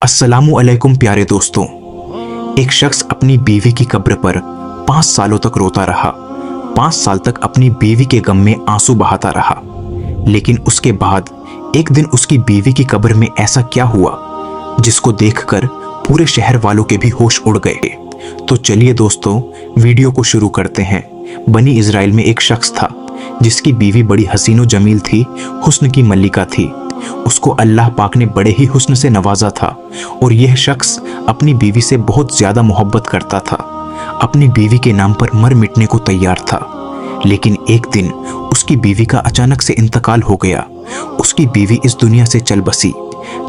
अस्सलामु अलैकुम प्यारे दोस्तों। एक शख्स अपनी बीवी की कब्र पर 5 सालों तक रोता रहा। 5 साल तक अपनी बीवी के गम में आंसू बहाता रहा। लेकिन उसके बाद एक दिन उसकी बीवी की कब्र में ऐसा क्या हुआ जिसको देखकर पूरे शहर वालों के भी होश उड़ गए। तो चलिए दोस्तों, वीडियो को शुरू करते हैं। बनी इजराइल में एक शख्स था जिसकी बीवी बड़ी हसीनो जमील थी, हुस्न की मल्लिका थी। उसको अल्लाह पाक ने बड़े ही हुस्न से नवाजा था और यह शख्स अपनी बीवी से बहुत ज्यादा मोहब्बत करता था। अपनी बीवी के नाम पर मर मिटने को तैयार था। लेकिन एक दिन उसकी बीवी का अचानक से इंतकाल हो गया। उसकी बीवी इस दुनिया से चल बसी।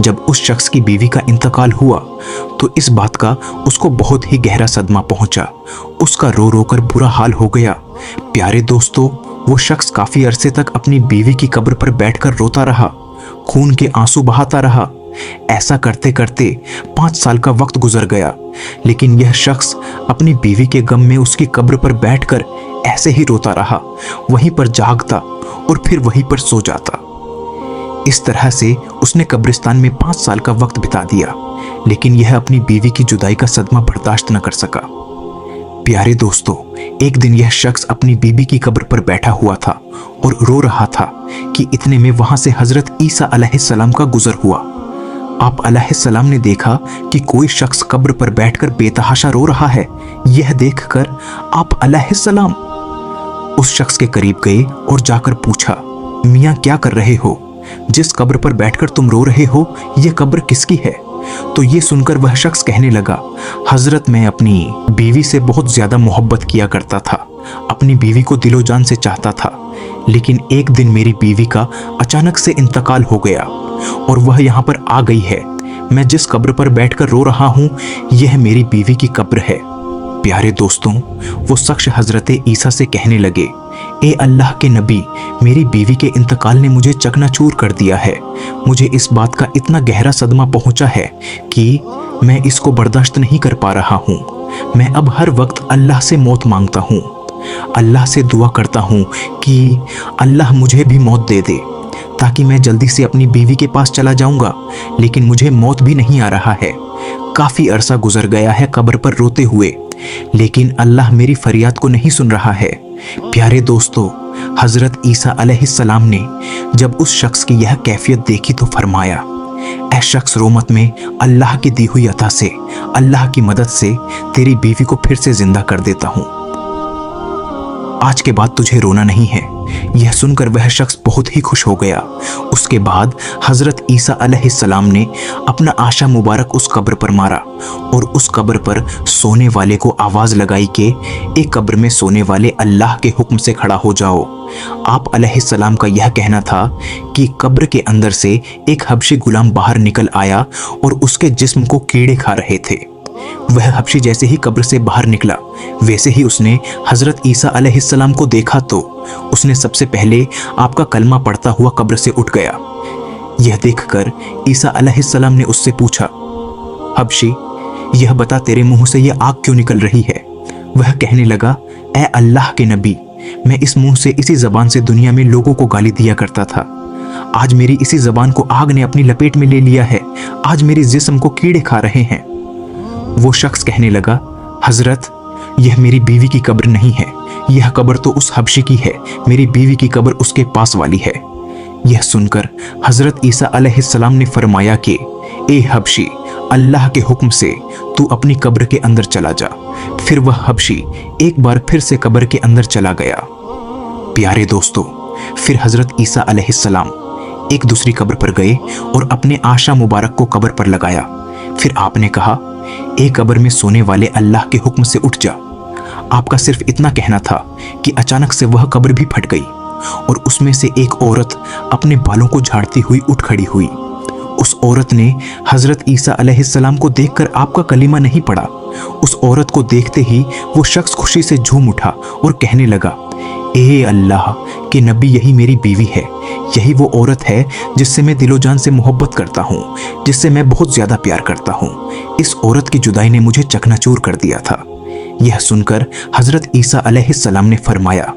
जब उस शख्स की बीवी का इंतकाल हुआ तो इस बात का उसको बहुत ही गहरा सदमा पहुंचा। उसका रो रो कर बुरा हाल हो गया। प्यारे दोस्तों, वो शख्स काफी अरसे तक अपनी बीवी की कब्र पर बैठकर रोता रहा, खून के आंसू बहाता रहा। ऐसा करते करते 5 साल का वक्त गुजर गया। लेकिन यह शख्स अपनी बीवी के गम में उसकी कब्र पर बैठकर ऐसे ही रोता रहा, वहीं पर जागता और फिर वहीं पर सो जाता। इस तरह से उसने कब्रिस्तान में 5 साल का वक्त बिता दिया। लेकिन यह अपनी बीवी की जुदाई का सदमा बर्दाश्त न कर सका। प्यारे दोस्तों, एक दिन यह शख्स अपनी बीबी की कब्र पर बैठा हुआ था और रो रहा था कि इतने में वहां से हजरत ईसा अलैहिस्सलाम का गुजर हुआ। आप अलैहिस्सलाम ने देखा कि कोई शख्स कब्र पर बैठकर बेतहाशा रो रहा है। यह देखकर आप अलैहिस्सलाम उस शख्स के करीब गए और जाकर पूछा, मियां क्या कर रहे हो? जिस कब्र पर बैठकर तुम रो रहे हो, यह कब्र किसकी है? तो ये सुनकर वह शख्स कहने लगा, हजरत मैं अपनी बीवी से बहुत ज्यादा मोहब्बत किया करता था, अपनी बीवी को दिलो जान से चाहता था। लेकिन एक दिन मेरी बीवी का अचानक से इंतकाल हो गया और वह यहाँ पर आ गई है। मैं जिस कब्र पर बैठकर रो रहा हूँ, यह मेरी बीवी की कब्र है। प्यारे दोस्तों, वो शख्स हजरत ईसा से कहने लगे, ए अल्लाह के नबी, मेरी बीवी के इंतकाल ने मुझे चकनाचूर कर दिया है। मुझे इस बात का इतना गहरा सदमा पहुंचा है कि मैं इसको बर्दाश्त नहीं कर पा रहा हूं। मैं अब हर वक्त अल्लाह से मौत मांगता हूं, अल्लाह से दुआ करता हूं कि अल्लाह मुझे भी मौत दे दे ताकि मैं जल्दी से अपनी बीवी के पास चला जाऊंगा। लेकिन मुझे मौत भी नहीं आ रहा है। काफी अरसा गुजर गया है कब्र पर रोते हुए, लेकिन अल्लाह मेरी फरियाद को नहीं सुन रहा है। प्यारे दोस्तों, हजरत ईसा अलैहिस्सलाम ने जब उस शख्स की यह कैफियत देखी तो फरमाया, ऐ शख्स रो मत, में अल्लाह की दी हुई अता से, अल्लाह की मदद से तेरी बीवी को फिर से जिंदा कर देता हूं। आज के बाद तुझे रोना नहीं है। यह सुनकर वह शख्स बहुत ही खुश हो गया। उसके बाद हजरत ईसा अलैहिस्सलाम ने अपना आशा मुबारक उस कब्र पर मारा और उस कब्र पर सोने वाले को आवाज लगाई कि एक कब्र में सोने वाले अल्लाह के हुक्म से खड़ा हो जाओ। आप अलैहिस्सलाम का यह कहना था कि कब्र के अंदर से एक हबशी गुलाम बाहर निकल आया और उसके जिस्म को कीड़े खा रहे थे। वह हबशी जैसे ही कब्र से बाहर निकला, वैसे ही उसने हजरत ईसा अलैहिस्सलाम को देखा तो उसने सबसे पहले आपका कलमा पढ़ता हुआ कब्र से उठ गया। यह देखकर ईसा अलैहिस्सलाम ने उससे पूछा, हबशी, यह बता तेरे मुंह से यह आग क्यों निकल रही है? वह कहने लगा, ऐ अल्लाह के नबी, मैं इस मुंह से इसी जबान से दुनिया में लोगों को गाली दिया करता था। आज मेरी इसी जबान को आग ने अपनी लपेट में ले लिया है। आज मेरे जिस्म को कीड़े खा रहे हैं। वो शख्स कहने लगा, हजरत, यह मेरी बीवी की कब्र नहीं है। यह कब्र तो उस हबशी की है। मेरी बीवी की कब्र उसके पास वाली है। यह सुनकर हजरत ईसा अलैहिस्सलाम ने फरमाया कि ए हबशी, अल्लाह के हुक्म से तू अपनी कब्र के अंदर चला जा। फिर वह हबशी एक बार फिर से कब्र के अंदर चला गया। प्यारे दोस्तों, फिर हजरत ईसा अलैहिस्सलाम एक दूसरी कब्र पर गए और अपने आशा मुबारक को कब्र पर लगाया। फिर आपने कहा, एक कब्र में सोने वाले अल्लाह के हुक्म से उठ जा। आपका सिर्फ इतना कहना था कि अचानक से वह कब्र भी फट गई और उसमें से एक औरत अपने बालों को झाड़ती हुई उठ खड़ी हुई। उस औरत ने हजरत ईसा अलैहिस्सलाम को देखकर आपका कलीमा नहीं पढ़ा। उस औरत को देखते ही वो शख्स खुशी से झूम उठा और कहने लगा, ए अल्लाह के नबी, यही मेरी बीवी है। यही वो औरत है जिससे मैं दिलो जान से मोहब्बत करता हूँ, जिससे मैं बहुत ज्यादा प्यार करता हूँ। इस औरत की जुदाई ने मुझे चकनाचूर कर दिया था। यह सुनकर हजरत ईसा अलैहिस्सलाम ने फरमाया,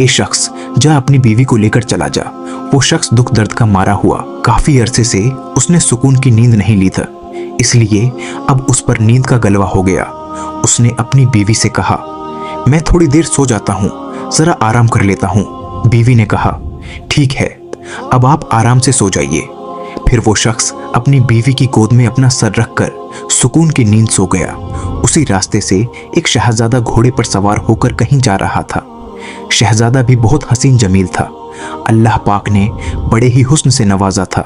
ए शख्स, जा अपनी बीवी को लेकर चला जा। वो शख्स दुख दर्द का मारा हुआ काफी अरसे से उसने सुकून की नींद नहीं ली था। इसलिए अब उस पर नींद का गलवा हो गया। उसने अपनी बीवी से कहा, मैं थोड़ी देर सो जाता हूँ, जरा आराम कर लेता हूँ। बीवी ने कहा, ठीक है, अब आप आराम से सो जाइए। फिर वो शख्स अपनी बीवी की गोद में अपना सर रखकर सुकून की नींद सो गया। उसी रास्ते से एक शहजादा घोड़े पर सवार होकर कहीं जा रहा था। शहजादा भी बहुत हसीन जमील था। अल्लाह पाक ने बड़े ही हुस्न से नवाजा था।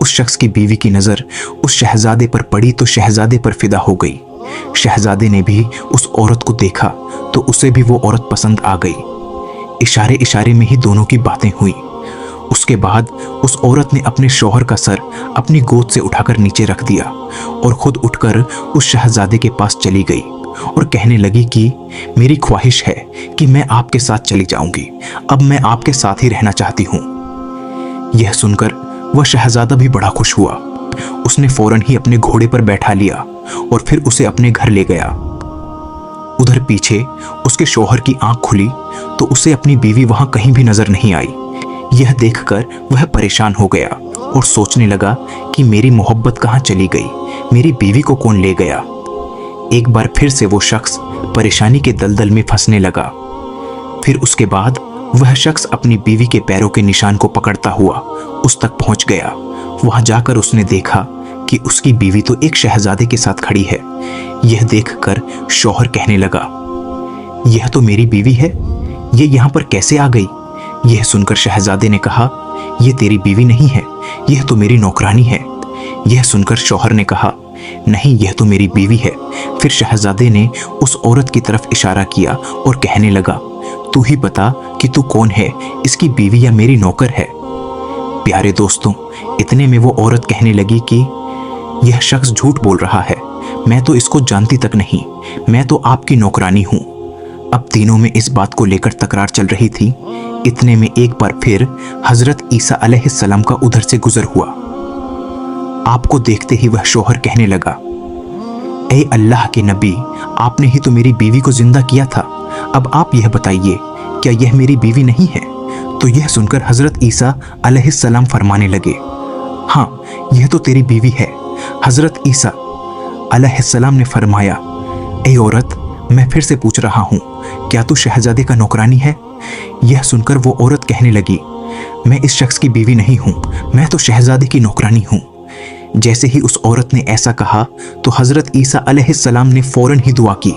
उस शख्स की बीवी की नज़र उस शहजादे पर पड़ी तो शहजादे पर फिदा हो गई। शहजादे ने भी उस औरत को देखा तो उसे भी वो औरत पसंद आ गई। इशारे इशारे में ही दोनों की बातें हुई। उसके बाद उस औरत ने अपने शौहर का सर अपनी गोद से उठाकर नीचे रख दिया और खुद उठकर उस शहजादे के पास चली गई और कहने लगी कि मेरी ख्वाहिश है कि मैं आपके साथ चली जाऊंगी, अब मैं आपके साथ ही रहना चाहती हूँ। यह सुनकर वह शहजादा भी बड़ा खुश हुआ। उसने फौरन ही अपने घोड़े पर बैठा लिया और फिर उसे अपने घर ले गया। उधर पीछे उसके शौहर की आंख खुली तो उसे अपनी बीवी वहां कहीं भी नजर नहीं आई। यह देखकर वह परेशान हो गया और सोचने लगा कि मेरी मोहब्बत कहाँ चली गई, मेरी बीवी को कौन ले गया। एक बार फिर से वो शख्स परेशानी के दलदल में फंसने लगा। फिर उसके बाद वह शख्स अपनी बीवी के पैरों के निशान को पकड़ता हुआ उस तक पहुंच गया। वहां जाकर उसने देखा कि उसकी बीवी तो एक शहजादे के साथ खड़ी है। यह देखकर शौहर कहने लगा, यह तो मेरी बीवी है, ये यहाँ पर कैसे आ गई। यह सुनकर शहजादे ने कहा, यह तेरी बीवी नहीं है, यह तो मेरी नौकरानी है। यह सुनकर शौहर ने कहा, नहीं, यह तो मेरी बीवी है। फिर शहजादे ने उस औरत की तरफ इशारा किया और कहने लगा, तू ही बता कि तू कौन है, इसकी बीवी या मेरी नौकर है। प्यारे दोस्तों, इतने में वो औरत कहने लगी कि यह शख्स झूठ बोल रहा है, मैं तो इसको जानती तक नहीं, मैं तो आपकी नौकरानी हूँ। अब तीनों में इस बात को लेकर तकरार चल रही थी। इतने में एक बार फिर हजरत ईसा अलैहिस्सलाम का उधर से गुजर हुआ। आपको देखते ही वह शौहर कहने लगा, ऐ अल्लाह के नबी, आपने ही तो मेरी बीवी को जिंदा किया था, अब आप यह बताइए क्या यह मेरी बीवी नहीं है। तो यह सुनकर हजरत ईसा अलैहिस्सलाम फरमाने लगे, हाँ, यह तो तेरी बीवी है। हजरत ईसा अलैहिस्सलाम ने फरमाया, ऐ औरत, मैं फिर से पूछ रहा हूँ, क्या तू शहजादे का नौकरानी है। यह सुनकर वो औरत कहने लगी, मैं इस शख्स की बीवी नहीं हूँ, मैं तो शहजादे की नौकरानी हूँ। जैसे ही उस औरत ने ऐसा कहा तो हजरत ईसा अलैहिस्सलाम ने फौरन ही दुआ की,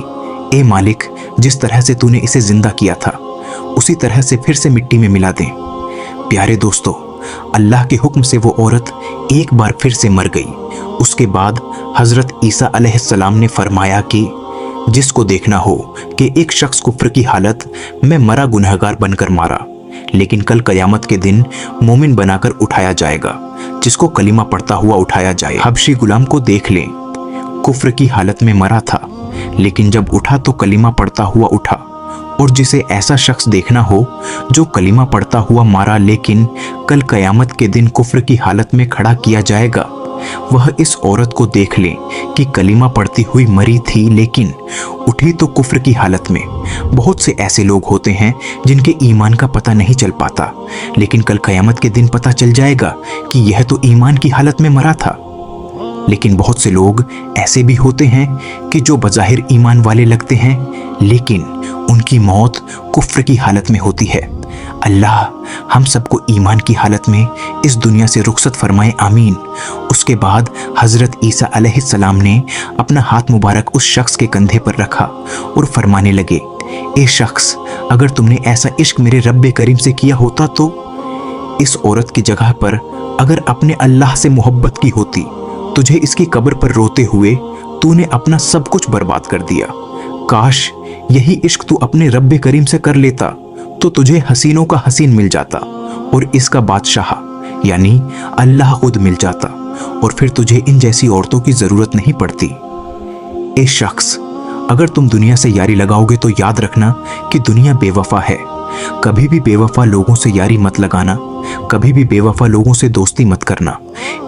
ए मालिक, जिस तरह से तूने इसे जिंदा किया था उसी तरह से फिर से मिट्टी में मिला दे। प्यारे दोस्तों, अल्लाह के हुक्म से वो औरत एक बार फिर से मर गई। उसके बाद हजरत ईसा अलैहिस्सलाम ने फरमाया कि जिसको देखना हो कि एक शख्स कुफ्र की हालत में मरा गुनहगार बनकर मारा, लेकिन कल कयामत के दिन मोमिन बनाकर उठाया जाएगा, जिसको कलीमा पढ़ता हुआ उठाया जाए। हबशी गुलाम को देख लें, कुफ्र की हालत में मरा था, लेकिन जब उठा तो कलीमा पढ़ता हुआ उठा। और जिसे ऐसा शख्स देखना हो जो कलीमा पढ़ता हुआ मारा लेकिन कल कयामत के दिन कुफ्र की हालत में खड़ा किया जाएगा, वह इस औरत को देख ले कि कलीमा पढ़ती हुई मरी थी लेकिन उठी तो कुफ्र की हालत में। बहुत से ऐसे लोग होते हैं जिनके ईमान का पता नहीं चल पाता, लेकिन कल कयामत के दिन पता चल जाएगा कि यह तो ईमान की हालत में मरा था। लेकिन बहुत से लोग ऐसे भी होते हैं कि जो बज़ाहिर ईमान वाले लगते हैं लेकिन उनकी मौत कुफ्र की हालत में होती है। अल्लाह हम सबको ईमान की हालत में इस दुनिया से रुखसत फरमाए, आमीन। उसके बाद हजरत ईसा अलैहिस्सलाम ने अपना हाथ मुबारक उस शख्स के कंधे पर रखा और फरमाने लगे, ए शख्स, अगर तुमने ऐसा इश्क मेरे रब्बे करीम से किया होता तो इस औरत की जगह पर अगर अपने अल्लाह से मोहब्बत की होती, तुझे इसकी कब्र पर रोते हुए तूने अपना सब कुछ बर्बाद कर दिया। काश यही इश्क तू अपने रब्बे करीम से कर लेता तो तुझे हसीनों का हसीन मिल जाता और इसका बादशाह यानी अल्लाह खुद मिल जाता और फिर तुझे इन जैसी औरतों की जरूरत नहीं पड़ती। ए शख्स, अगर तुम दुनिया से यारी लगाओगे तो याद रखना कि दुनिया बेवफा है। कभी भी बेवफा लोगों से यारी मत लगाना, कभी भी बेवफा लोगों से दोस्ती मत करना।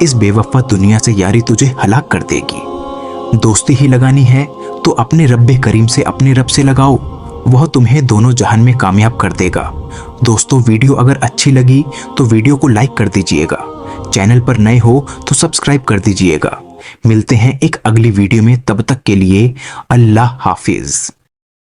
इस बेवफा दुनिया से यारी तुझे हलाक कर देगी। दोस्ती ही लगानी है तो अपने रब्बे करीम से, अपने रब से लगाओ, वह तुम्हें दोनों जहान में कामयाब कर देगा। दोस्तों, वीडियो अगर अच्छी लगी तो वीडियो को लाइक कर दीजिएगा। चैनल पर नए हो तो सब्सक्राइब कर दीजिएगा। ملتے ہیں ایک اگلی ویڈیو میں، تب تک کے لیے اللہ حافظ۔